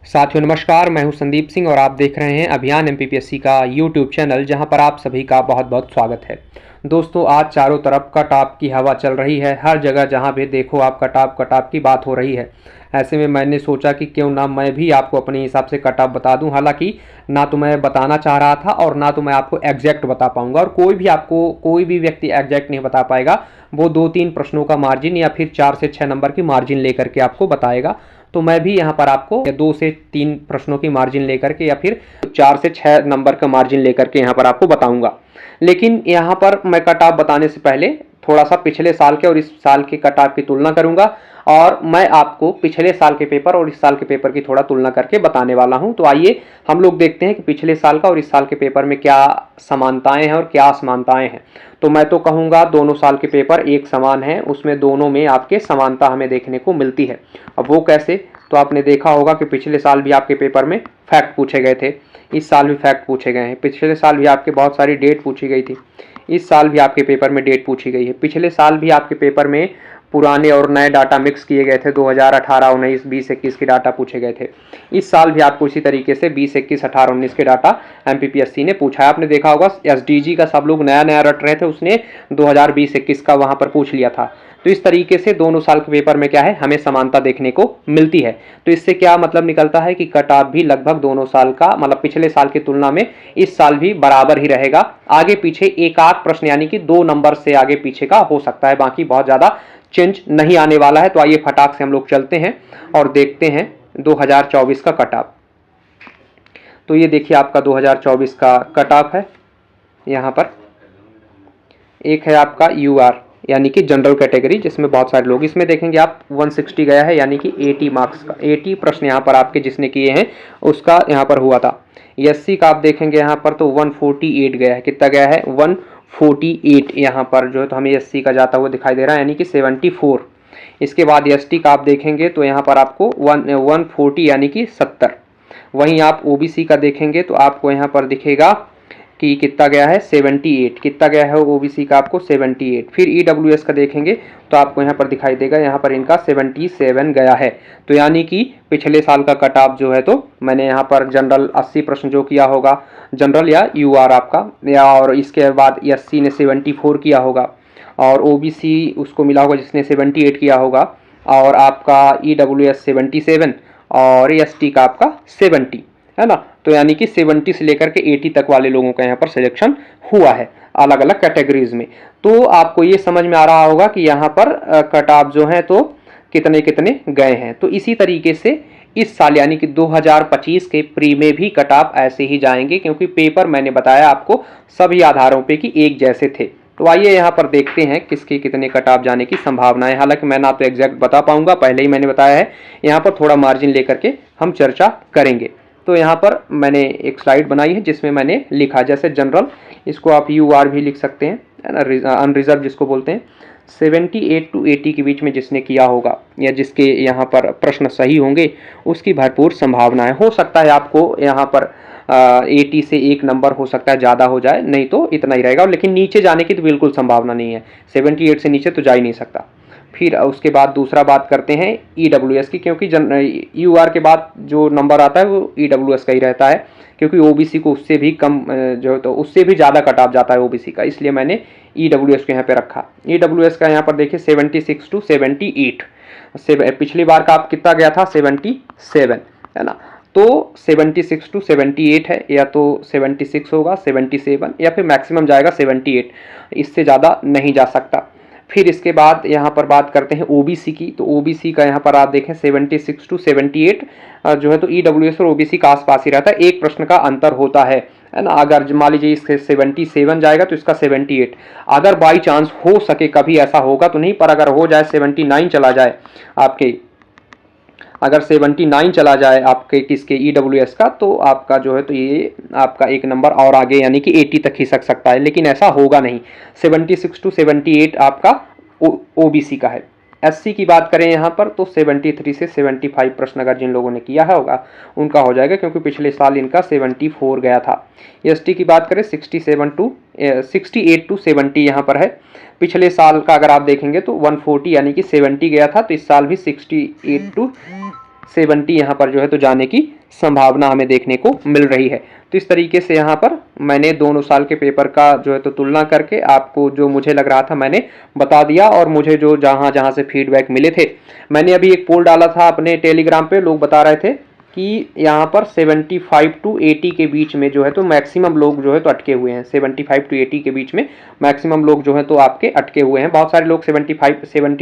साथियों नमस्कार, मैं हूं संदीप सिंह और आप देख रहे हैं अभियान एमपीपीएससी का यूट्यूब चैनल, जहां पर आप सभी का बहुत बहुत स्वागत है। दोस्तों, आज चारों तरफ कट ऑफ की हवा चल रही है। हर जगह जहां भी देखो आप कट ऑफ की बात हो रही है। ऐसे में मैंने सोचा कि क्यों ना मैं भी आपको अपने हिसाब से कट ऑफ बता दूं। हालांकि ना तो मैं बताना चाह रहा था और ना तो मैं आपको एग्जैक्ट बता पाऊंगा, और कोई भी व्यक्ति एग्जैक्ट नहीं बता पाएगा। वो 2-3 प्रश्नों का मार्जिन या फिर 4 से 6 नंबर की मार्जिन लेकर के आपको बताएगा। तो मैं भी यहाँ पर आपको 2 से 3 प्रश्नों की मार्जिन लेकर के या फिर 4 से 6 नंबर का मार्जिन लेकर के यहाँ पर आपको बताऊंगा। लेकिन यहाँ पर मैं कट ऑफ बताने से पहले थोड़ा सा पिछले साल के और इस साल के कट ऑफ की तुलना करूंगा, और मैं आपको पिछले साल के पेपर और इस साल के पेपर की थोड़ा तुलना करके बताने वाला हूं। तो आइए हम लोग देखते हैं कि पिछले साल का और इस साल के पेपर में क्या समानताएं हैं और क्या असमानताएं हैं। तो मैं तो कहूँगा दोनों साल के पेपर एक समान हैं, उसमें दोनों में आपके समानता हमें देखने को मिलती है। अब वो कैसे? तो आपने देखा होगा कि पिछले साल भी आपके पेपर में फैक्ट पूछे गए थे, इस साल भी फैक्ट पूछे गए हैं। पिछले साल भी आपके बहुत सारी डेट पूछी गई थी, इस साल भी आपके पेपर में डेट पूछी गई है। पिछले साल भी आपके पेपर में पुराने और नए डाटा मिक्स किए गए थे, 2018, 19, 20, 21 के डाटा पूछे गए थे। इस साल भी आपको इसी तरीके से 20, 21, 18, 19 के डाटा एमपीपीएससी ने पूछा है। आपने देखा होगा एसडीजी का सब लोग नया नया रट रहे थे, उसने 2020-21 का वहां पर पूछ लिया था। तो इस तरीके से दोनों साल के पेपर में क्या है, हमें समानता देखने को मिलती है। तो इससे क्या मतलब निकलता है कि कट ऑफ भी लगभग दोनों साल का, मतलब पिछले साल की तुलना में इस साल भी बराबर ही रहेगा। आगे पीछे एक आध प्रश्न यानी कि 2 नंबर से आगे पीछे का हो सकता है, बाकी बहुत ज्यादा चेंज नहीं आने वाला है। तो आइए फटाक से हम लोग चलते हैं और देखते हैं 2024 का कट ऑफ। तो ये देखिए आपका 2024 का कट ऑफ है। यहाँ पर एक है आपका यूआर यानी कि जनरल कैटेगरी, जिसमें बहुत सारे लोग, इसमें देखेंगे आप 160 गया है, यानी कि 80 मार्क्स का 80 प्रश्न यहाँ पर आपके जिसने किए हैं उसका यहाँ पर हुआ था। एससी का आप देखेंगे यहाँ पर तो 148 गया है। कितना गया है? 148 यहाँ पर जो है तो हमें एससी का जाता हुआ दिखाई दे रहा है, यानी कि 74। इसके बाद एसटी का आप देखेंगे तो यहाँ पर आपको 140 यानी कि 70। वहीं आप ओबीसी का देखेंगे तो आपको यहाँ पर दिखेगा कि कितना गया है, 78। कितना गया है ओबीसी का? आपको 78। फिर ईडब्ल्यूएस का देखेंगे तो आपको यहाँ पर दिखाई देगा, यहाँ पर इनका 77 गया है। तो यानी कि पिछले साल का कट ऑफ जो है, तो मैंने यहाँ पर जनरल 80 प्रश्न जो किया होगा, जनरल या यूआर आपका, या और इसके बाद एससी ने 74 किया होगा, और ओबीसी उसको मिला होगा जिसने 78 किया होगा, और आपका ईडब्ल्यूएस 77 और एसटी का आपका 70, है ना। तो यानी कि 70 से लेकर के 80 तक वाले लोगों का यहाँ पर सिलेक्शन हुआ है अलग अलग कैटेगरीज में। तो आपको ये समझ में आ रहा होगा कि यहाँ पर कट ऑफ जो है तो कितने कितने गए हैं। तो इसी तरीके से इस साल यानी कि 2025 के प्री में भी कट ऑफ ऐसे ही जाएंगे, क्योंकि पेपर मैंने बताया आपको सभी आधारों पे कि एक जैसे थे। तो आइए यहाँ पर देखते हैं किसके कितने कट ऑफ जाने की संभावना है। हालांकि मैं ना तो एग्जैक्ट बता पाऊंगा, पहले ही मैंने बताया है, यहाँ पर थोड़ा मार्जिन लेकर के हम चर्चा करेंगे। तो यहाँ पर मैंने एक स्लाइड बनाई है जिसमें मैंने लिखा, जैसे जनरल, इसको आप यूआर भी लिख सकते हैं, है ना, अनरिजर्व जिसको बोलते हैं। 78 to 80 के बीच में जिसने किया होगा या जिसके यहाँ पर प्रश्न सही होंगे उसकी भरपूर संभावना है। हो सकता है आपको यहाँ पर 80 से 1 नंबर हो सकता है ज़्यादा हो जाए, नहीं तो इतना ही रहेगा। लेकिन नीचे जाने की तो बिल्कुल संभावना नहीं है, 78 से नीचे तो जा ही नहीं सकता। फिर उसके बाद दूसरा बात करते हैं ईडब्ल्यूएस की, क्योंकि यूआर के बाद जो नंबर आता है वो ईडब्ल्यूएस का ही रहता है, क्योंकि ओबीसी को उससे भी कम जो है तो उससे भी ज़्यादा कट ऑफ जाता है ओबीसी का, इसलिए मैंने ईडब्ल्यूएस को यहाँ पे रखा। ईडब्ल्यूएस का यहाँ पर देखिए 76 to 78। पिछली बार का आप कितना गया था? 77, है ना। तो 76 to 78 है, या तो 76 होगा, 77, या फिर मैक्सिमम जाएगा 78, इससे ज़्यादा नहीं जा सकता। फिर इसके बाद यहाँ पर बात करते हैं ओबीसी की। तो ओबीसी का यहाँ पर आप देखें 76 to 78 जो है तो ईडब्ल्यूएस और ओबीसी का आसपास ही रहता है, एक प्रश्न का अंतर होता है ना। अगर मान लीजिए इसके 77 जाएगा तो इसका 78, अगर बाई चांस हो सके, कभी ऐसा होगा तो नहीं, पर अगर हो जाए 79 चला जाए आपके, अगर 79 चला जाए आपके किसके ईडब्ल्यूएस का, तो आपका जो है तो ये आपका एक नंबर और आगे यानी कि 80 तक खिसक सकता है, लेकिन ऐसा होगा नहीं। 76 to 78 आपका ओबीसी का है। एससी की बात करें यहाँ पर तो 73 से 75 प्रश्न अगर जिन लोगों ने किया है होगा उनका हो जाएगा, क्योंकि पिछले साल इनका 74 गया था। एसटी की बात करें 68 to 70 यहाँ पर है। पिछले साल का अगर आप देखेंगे तो 140 यानी कि 70 गया था, तो इस साल भी 68 to 70 यहाँ पर जो है तो जाने की संभावना हमें देखने को मिल रही है। तो इस तरीके से यहाँ पर मैंने दोनों साल के पेपर का जो है तो तुलना करके आपको जो मुझे लग रहा था मैंने बता दिया, और मुझे जो जहाँ जहाँ से फीडबैक मिले थे, मैंने अभी एक पोल डाला था अपने टेलीग्राम पे, लोग बता रहे थे कि यहाँ पर 75 टू 80 के बीच में जो है तो मैक्सिमम लोग जो है तो अटके हुए हैं। 75 टू 80 के बीच में मैक्सिमम लोग जो है तो आपके अटके हुए हैं। बहुत सारे लोग 70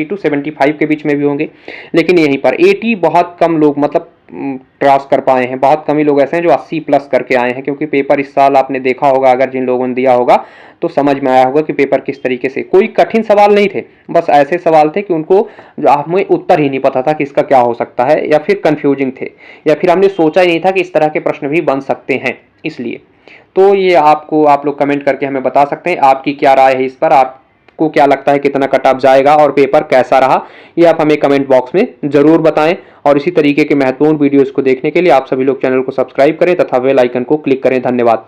टू 75 के बीच में भी होंगे, लेकिन यहीं पर 80 बहुत कम लोग मतलब क्रॉस कर पाए हैं। बहुत कम ही लोग ऐसे हैं जो 80 प्लस करके आए हैं, क्योंकि पेपर इस साल आपने देखा होगा, अगर जिन लोगों ने दिया होगा तो समझ में आया होगा कि पेपर किस तरीके से, कोई कठिन सवाल नहीं थे, बस ऐसे सवाल थे कि उनको जो हमें उत्तर ही नहीं पता था कि इसका क्या हो सकता है, या फिर कंफ्यूजिंग थे, या फिर हमने सोचा ही नहीं था कि इस तरह के प्रश्न भी बन सकते हैं। इसलिए तो ये आप लोग कमेंट करके हमें बता सकते हैं आपकी क्या राय है इस पर, आपको क्या लगता है कितना कट ऑफ जाएगा और पेपर कैसा रहा, ये आप हमें कमेंट बॉक्स में जरूर बताएं। और इसी तरीके के महत्वपूर्ण वीडियोस को देखने के लिए आप सभी लोग चैनल को सब्सक्राइब करें तथा बेल आइकन को क्लिक करें। धन्यवाद।